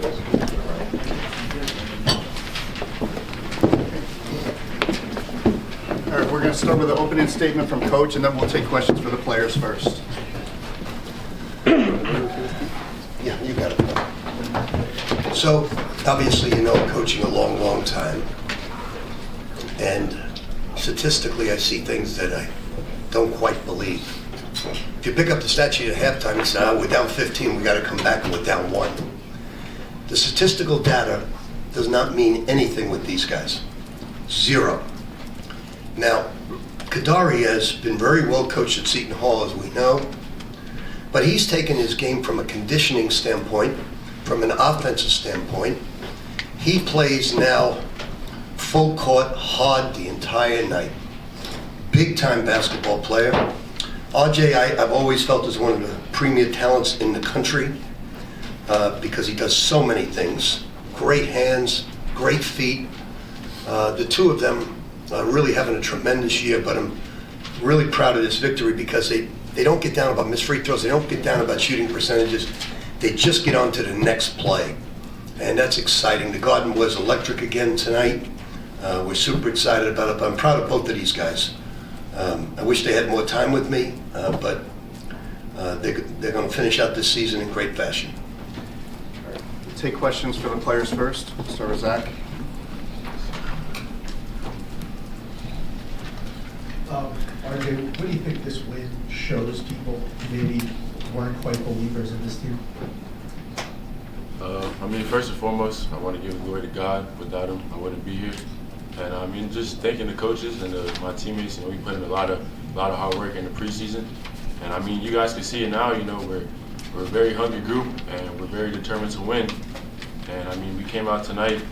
All right, we're going to start with an opening statement from Coach, and then we'll take questions for the players first. Yeah, you got it. So, obviously, you know, coaching a long, long time. And statistically, I see things that I don't quite believe. If you pick up the stat sheet at halftime and say, we're down 15, we got to come back and we're down 1. The statistical data does not mean anything with these guys. 0. Now, Kadary has been very well coached at Seton Hall, as we know, but he's taken his game from a conditioning standpoint, from an offensive standpoint. He plays now full court, hard the entire night. Big time basketball player. RJ, I've always felt is one of the premier talents in the country because he does so many things. Great hands, great feet. The two of them are really having a tremendous year, but I'm really proud of this victory because they don't get down about missed free throws. They don't get down about shooting percentages. They just get on to the next play. And that's exciting. The Garden was electric again tonight. We're super excited about it, but I'm proud of both of these guys. I wish they had more time with me, but they're going to finish out this season in great fashion. All right, we'll take questions for the players first. We'll start with Zach. RJ, what do you think this win shows people who maybe weren't quite believers in this team? I mean, first and foremost, I want to give glory to God. Without him, I wouldn't be here. And I mean, just thanking the coaches and my teammates. You know, we put in a lot of hard work in the preseason. And I mean, you guys can see it now. You know, we're a very hungry group and we're very determined to win. And I mean, we came out tonight,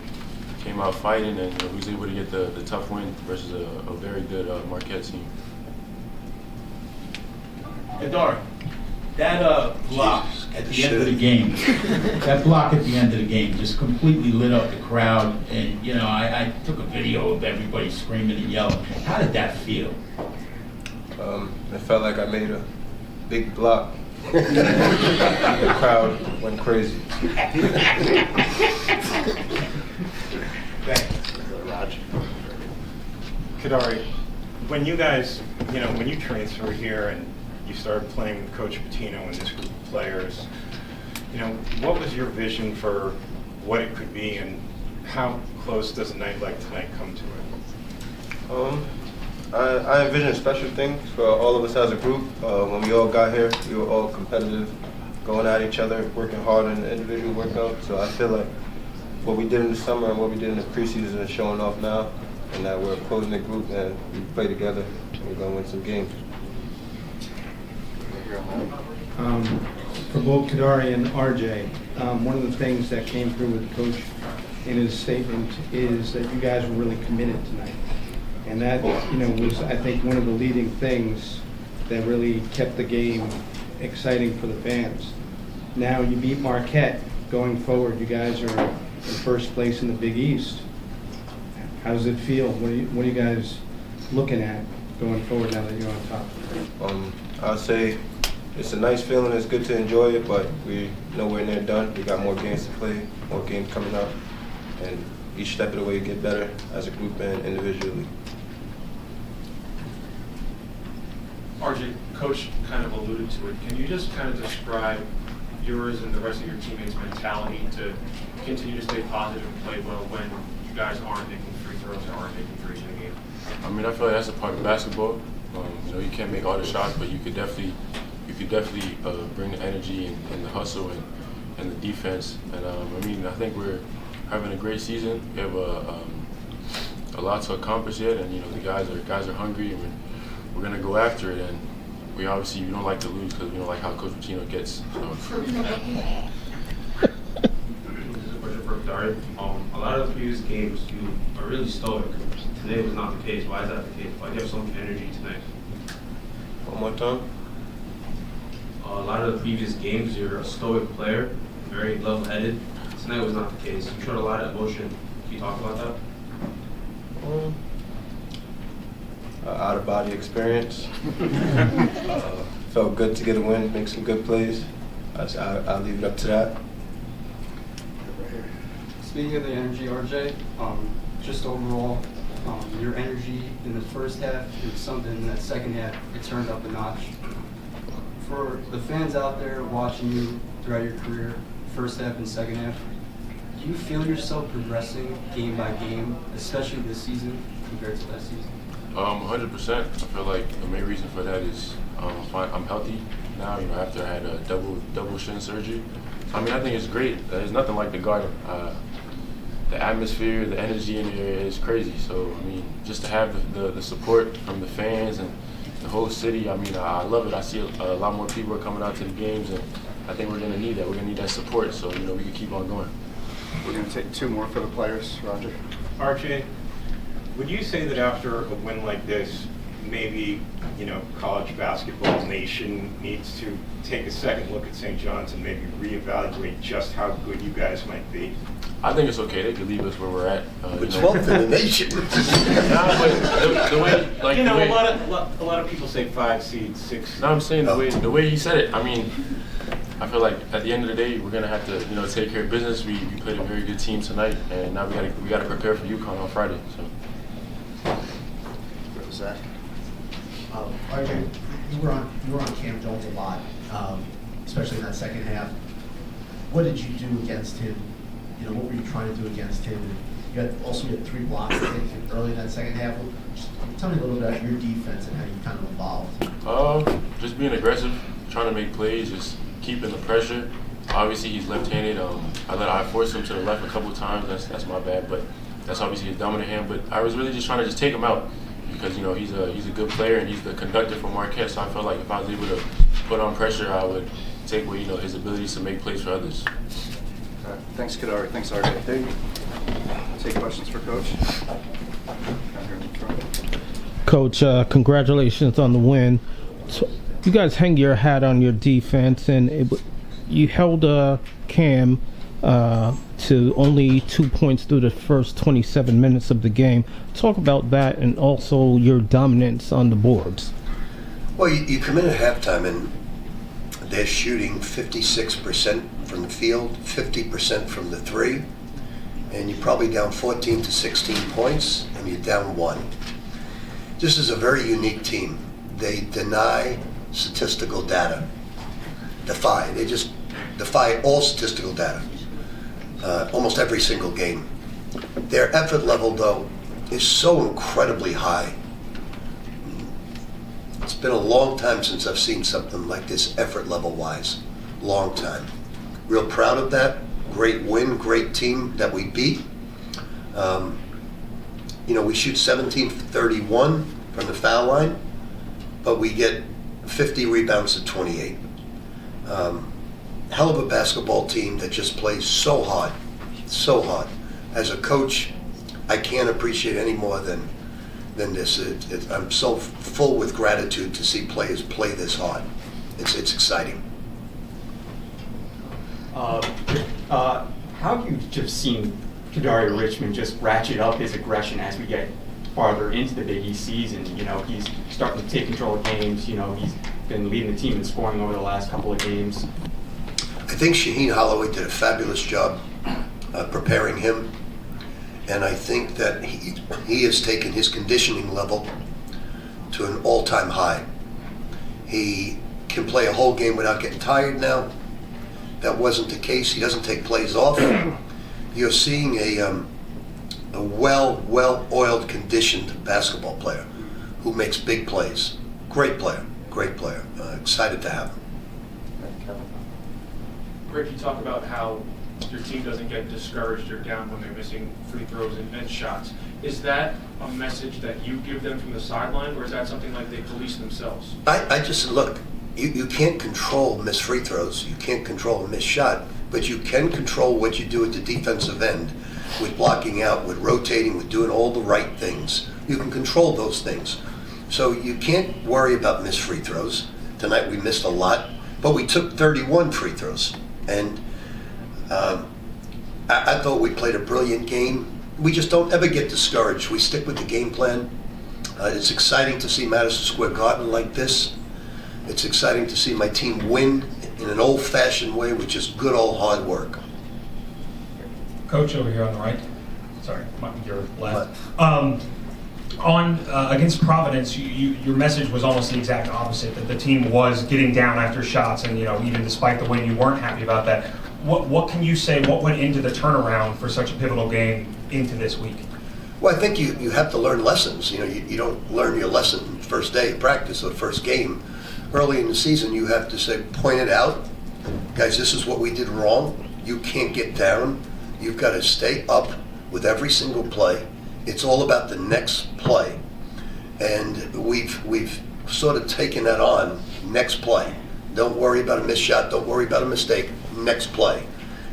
came out fighting, and we was able to get the tough win versus a very good Marquette team. Kadary, that block at the end of the game, that block at the end of the game just completely lit up the crowd. And, you know, I took a video of everybody screaming and yelling. How did that feel? It felt like I made a big block. The crowd went crazy. Kadary, when you guys, you know, when you transferred here and you started playing with Coach Pitino and this group of players, you know, what was your vision for what it could be, and how close does a night like tonight come to it? I envision special things for all of us as a group. When we all got here, we were all competitive, going at each other, working hard in the individual workouts. So I feel like what we did in the summer and what we did in the preseason is showing off now, and that we're a close-knit group and we play together and we're going to win some games. For both Kadary and RJ, one of the things that came through with Coach in his statement is that you guys were really committed tonight. And that, you know, was, I think, one of the leading things that really kept the game exciting for the fans. Now you beat Marquette. Going forward, you guys are in first place in the Big East. How does it feel? What are you guys looking at going forward now that you're on top? I'd say it's a nice feeling. It's good to enjoy it, but we're nowhere near done. We got more games to play, more games coming up, and each step of the way you get better as a group and individually. RJ, Coach kind of alluded to it. Can you just kind of describe yours and the rest of your teammates' mentality to continue to stay positive and play well when you guys aren't making free throws or aren't making threes in the game? I mean, I feel like that's a part of basketball. You know, you can't make all the shots, but you could definitely bring the energy and the hustle and the defense. And I mean, I think we're having a great season. We have a lot to accomplish yet, and you know, the guys are hungry, and we're gonna go after it. And we obviously don't like to lose because we don't like how Coach Pitino gets. So. This is a question for Kadary. A lot of the previous games, you are really stoic. Today was not the case. Why is that the case? Why do you have so much energy tonight? One more time. A lot of the previous games, you're a stoic player, very level-headed. Tonight was not the case. You showed a lot of emotion. Can you talk about that? Out-of-body experience. Felt good to get a win, make some good plays. I'll leave it up to that. Speaking of the energy, RJ, just overall, your energy in the first half and something in that second half, it turned up a notch. For the fans out there watching you throughout your career, first half and second half, do you feel yourself progressing game by game, especially this season compared to last season? 100%. I feel like the main reason for that is I'm healthy now. You know, after I had a double shin surgery. I mean, I think it's great. There's nothing like the Garden. The atmosphere, the energy in the area is crazy. So I mean, just to have the support from the fans and the whole city. I mean, I love it. I see a lot more people are coming out to the games, and I think we're going to need that. We're going to need that support, so you know we can keep on going. We're going to take two more for the players. Roger. RJ, would you say that after a win like this, maybe, you know, college basketball nation needs to take a second look at St. John's and maybe reevaluate just how good you guys might be? I think it's okay. They can leave us where we're at. We're 12th in the nation. Nah, but the way, like, You know, the way, a lot of people say 5 seeds, 6. No, I'm saying the way he said it. I mean, I feel like at the end of the day, we're gonna have to, you know, take care of business. We played a very good team tonight, and now we gotta prepare for UConn on Friday. So. Zach. RJ, you were on Kam Jones a lot, especially in that second half. What did you do against him? You know, what were you trying to do against him? You had 3 blocks, I think, early in that second half. Just tell me a little bit about your defense and how you kind of evolved. Just being aggressive, trying to make plays, just keeping the pressure. Obviously, he's left-handed. I forced him to the left a couple times. That's my bad, but that's obviously his dominant hand. But I was really just trying to just take him out because, you know, he's a good player and he's the conductor for Marquette. So I felt like if I was able to put on pressure, I would take away, you know, his abilities to make plays for others. Thanks, Kadary. Thanks, RJ. There you go. Take questions for Coach. Coach, congratulations on the win. So you guys hang your hat on your defense, and you held Kam to only 2 points through the first 27 minutes of the game. Talk about that and also your dominance on the boards. Well, you come in at halftime and they're shooting 56% from the field, 50% from the 3, and you're probably down 14 to 16 points, and you're down 1. This is a very unique team. They deny statistical data. They just defy all statistical data, almost every single game. Their effort level, though, is so incredibly high. It's been a long time since I've seen something like this effort level-wise. Long time. Real proud of that. Great win, great team that we beat. You know, we shoot 17 for 31 from the foul line, but we get 50 rebounds to 28. Hell of a basketball team that just plays so hard, so hard. As a coach, I can't appreciate any more than this. I'm so full with gratitude to see players play this hard. It's exciting. How have you just seen Kadary Richmond just ratchet up his aggression as we get farther into the Big East season? You know, he's starting to take control of games. You know, he's been leading the team in scoring over the last couple of games. I think Shaheen Holloway did a fabulous job preparing him. And I think that he has taken his conditioning level to an all-time high. He can play a whole game without getting tired now. That wasn't the case. He doesn't take plays off. You're seeing a well-oiled, conditioned basketball player who makes big plays. Great player, great player. Excited to have him. Rick, you talk about how your team doesn't get discouraged or down when they're missing free throws and shots. Is that a message that you give them from the sideline, or is that something like they police themselves? I just look, you can't control missed free throws, you can't control a missed shot, but you can control what you do at the defensive end with blocking out, with rotating, with doing all the right things. You can control those things. So you can't worry about missed free throws. Tonight we missed a lot, but we took 31 free throws. And I thought we played a brilliant game. We just don't ever get discouraged. We stick with the game plan. It's exciting to see Madison Square Garden like this. It's exciting to see my team win in an old-fashioned way, which is good old hard work. Coach over here on the right. Sorry, your left. Against Providence, your message was almost the exact opposite, that the team was getting down after shots, and even despite the win, you weren't happy about that. What can you say? What went into the turnaround for such a pivotal game into this week? Well, I think you have to learn lessons. You don't learn your lesson first day of practice or first game. Early in the season, you have to say, point it out. Guys, this is what we did wrong. You can't get down. You've got to stay up with every single play. It's all about the next play. And we've sort of taken that on. Next play. Don't worry about a missed shot. Don't worry about a mistake. Next play.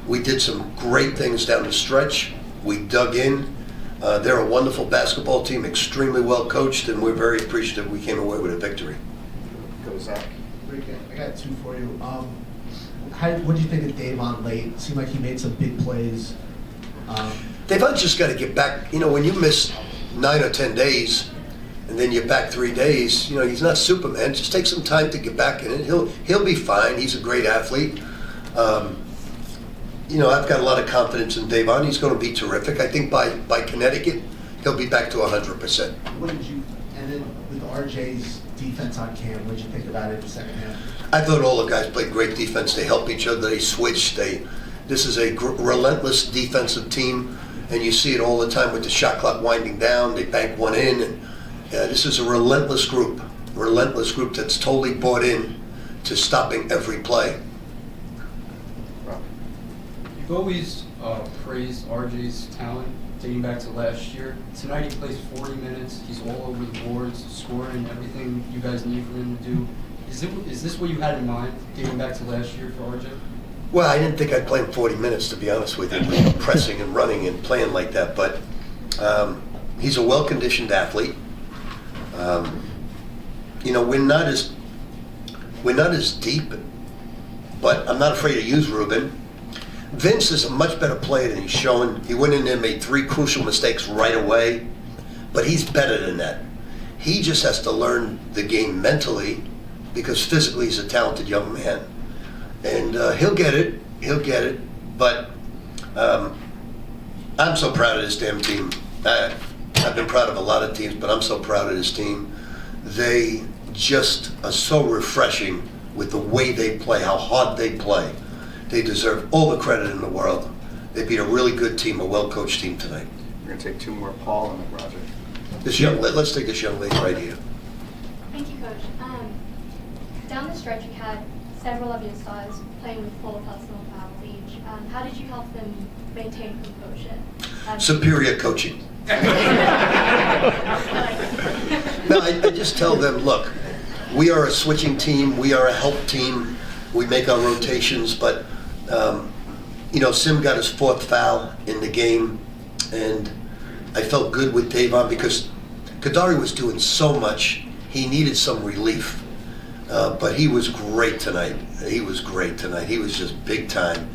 We did some great things down the stretch. We dug in. They're a wonderful basketball team, extremely well coached, and we're very appreciative we came away with a victory. Go, Zach. Rick, I got two for you. What do you think of Deivon late? It seemed like he made some big plays. Deivon's just got to get back. When you miss 9 or 10 days, and then you're back 3 days, he's not Superman. Just take some time to get back in it. He'll be fine. He's a great athlete. I've got a lot of confidence in Deivon. He's going to be terrific. I think by Connecticut, he'll be back to 100%. What did you? And then with RJ's defense on Kam, what did you think about it in the second half? I thought all the guys played great defense. They help each other. They switch. This is a relentless defensive team, and you see it all the time with the shot clock winding down. They bank one in, and this is a relentless group that's totally bought in to stopping every play. You've always praised RJ's talent dating back to last year. Tonight he plays 40 minutes. He's all over the boards, scoring everything you guys need for him to do. Is this what you had in mind dating back to last year for RJ? Well, I didn't think I'd play him 40 minutes, to be honest with you, pressing and running and playing like that. But he's a well-conditioned athlete. We're not as deep, but I'm not afraid to use Ruben. Vince is a much better player than he's showing. He went in there and made 3 crucial mistakes right away, but he's better than that. He just has to learn the game mentally, because physically he's a talented young man. And he'll get it, but I'm so proud of this damn team. I've been proud of a lot of teams, but I'm so proud of this team. They just are so refreshing with the way they play, how hard they play. They deserve all the credit in the world. They beat a really good team, a well-coached team tonight. We're going to take 2 more, Paul and then Roger. Let's take this young lady right here. Thank you, Coach. Down the stretch, you had several of your stars playing with 4 personal fouls each. How did you help them maintain composure? Superior coaching. No, I just tell them, look, we are a switching team. We are a help team. We make our rotations, but Sim got his 4th foul in the game, and I felt good with Deivon because Kadary was doing so much. He needed some relief, but he was great tonight. He was just big time.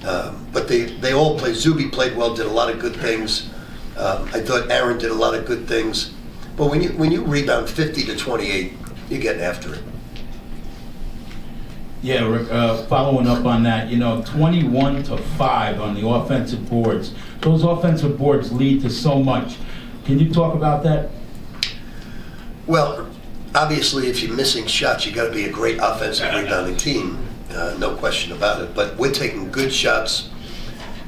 But they all played. Zuby played well, did a lot of good things. I thought Aaron did a lot of good things. But when you rebound 50 to 28, you're getting after it. Yeah, Rick, following up on that, 21-5 on the offensive boards. Those offensive boards lead to so much. Can you talk about that? Well, obviously, if you're missing shots, you got to be a great offensive rebounding team. No question about it. But we're taking good shots.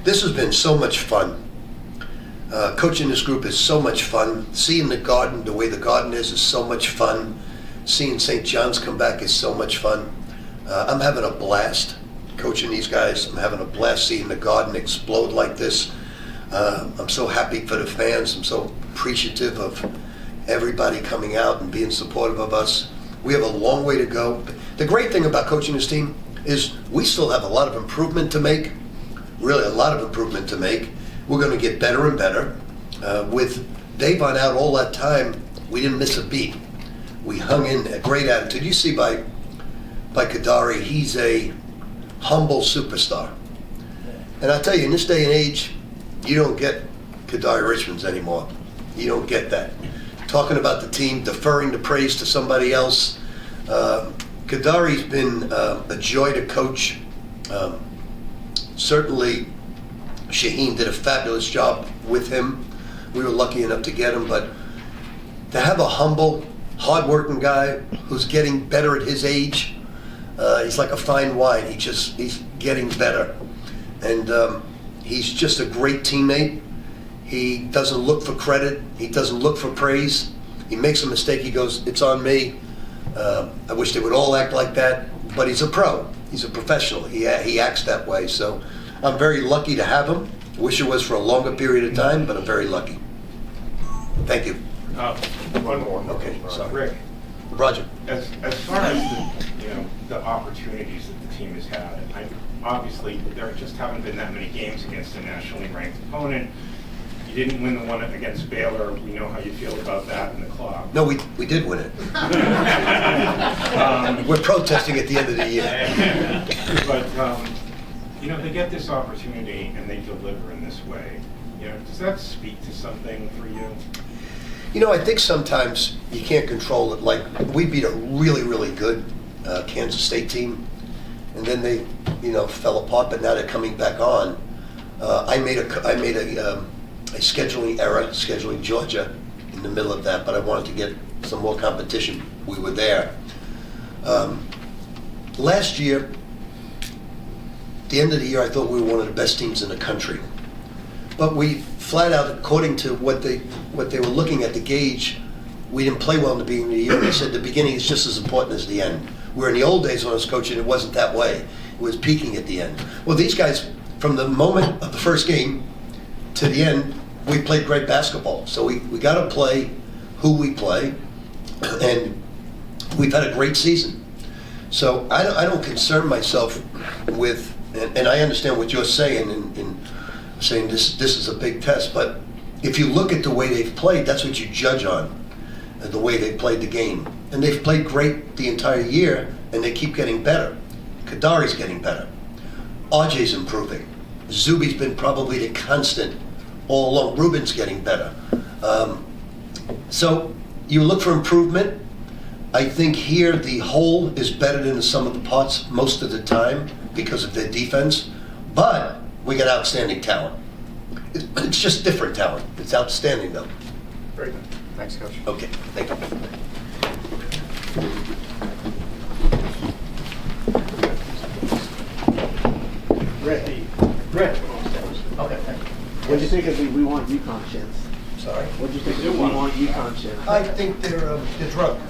This has been so much fun. Coaching this group is so much fun. Seeing the Garden, the way the Garden is so much fun. Seeing St. John's come back is so much fun. I'm having a blast coaching these guys. I'm having a blast seeing the Garden explode like this. I'm so happy for the fans. I'm so appreciative of everybody coming out and being supportive of us. We have a long way to go. The great thing about coaching this team is we still have a lot of improvement to make, really a lot of improvement to make. We're going to get better and better. With Deivon out all that time, we didn't miss a beat. We hung in a great attitude. You see by Kadary, he's a humble superstar. And I tell you, in this day and age, you don't get Kadary Richmonds anymore. You don't get that. Talking about the team, deferring the praise to somebody else. Kadary's been a joy to coach. Certainly Shaheen did a fabulous job with him. We were lucky enough to get him, but to have a humble, hard-working guy who's getting better at his age, he's like a fine wine. He's getting better. And he's just a great teammate. He doesn't look for credit. He doesn't look for praise. He makes a mistake, he goes, it's on me. I wish they would all act like that, but he's a pro. He's a professional. He acts that way. So I'm very lucky to have him. Wish it was for a longer period of time, but I'm very lucky. Thank you. One more. Okay, sorry. Rick, Roger. as far as the opportunities that the team has had, obviously there just haven't been that many games against a nationally ranked opponent. You didn't win the one against Baylor. We know how you feel about that in the club. No, we did win it. We're protesting at the end of the year. But they get this opportunity and they deliver in this way. Does that speak to something for you? I think sometimes you can't control it. Like, we beat a really, really good Kansas State team, and then they, fell apart. But now they're coming back on. I made a scheduling error, scheduling Georgia in the middle of that, but I wanted to get some more competition. We were there. Last year, at the end of the year, I thought we were one of the best teams in the country. But we flat out, according to what they were looking at the gauge, we didn't play well in the beginning of the year. They said the beginning is just as important as the end. Where in the old days when I was coaching, it wasn't that way. It was peaking at the end. Well, these guys, from the moment of the first game to the end, we played great basketball. So we got to play who we play, and we've had a great season. So I don't concern myself with, and I understand what you're saying in saying this is a big test, but if you look at the way they've played, that's what you judge on, the way they played the game. And they've played great the entire year, and they keep getting better. Kadary's getting better. RJ's improving. Zuby's been probably the constant all along. Ruben's getting better. So you look for improvement. I think here the whole is better than the sum of the parts most of the time because of their defense, but we got outstanding talent. It's just different talent. It's outstanding though. Very good. Thanks, Coach. Okay, thank you. Rick. Okay. What do you think of the We Want UConn chants? Sorry? What do you think of the We Want UConn chants? I think they're drunk.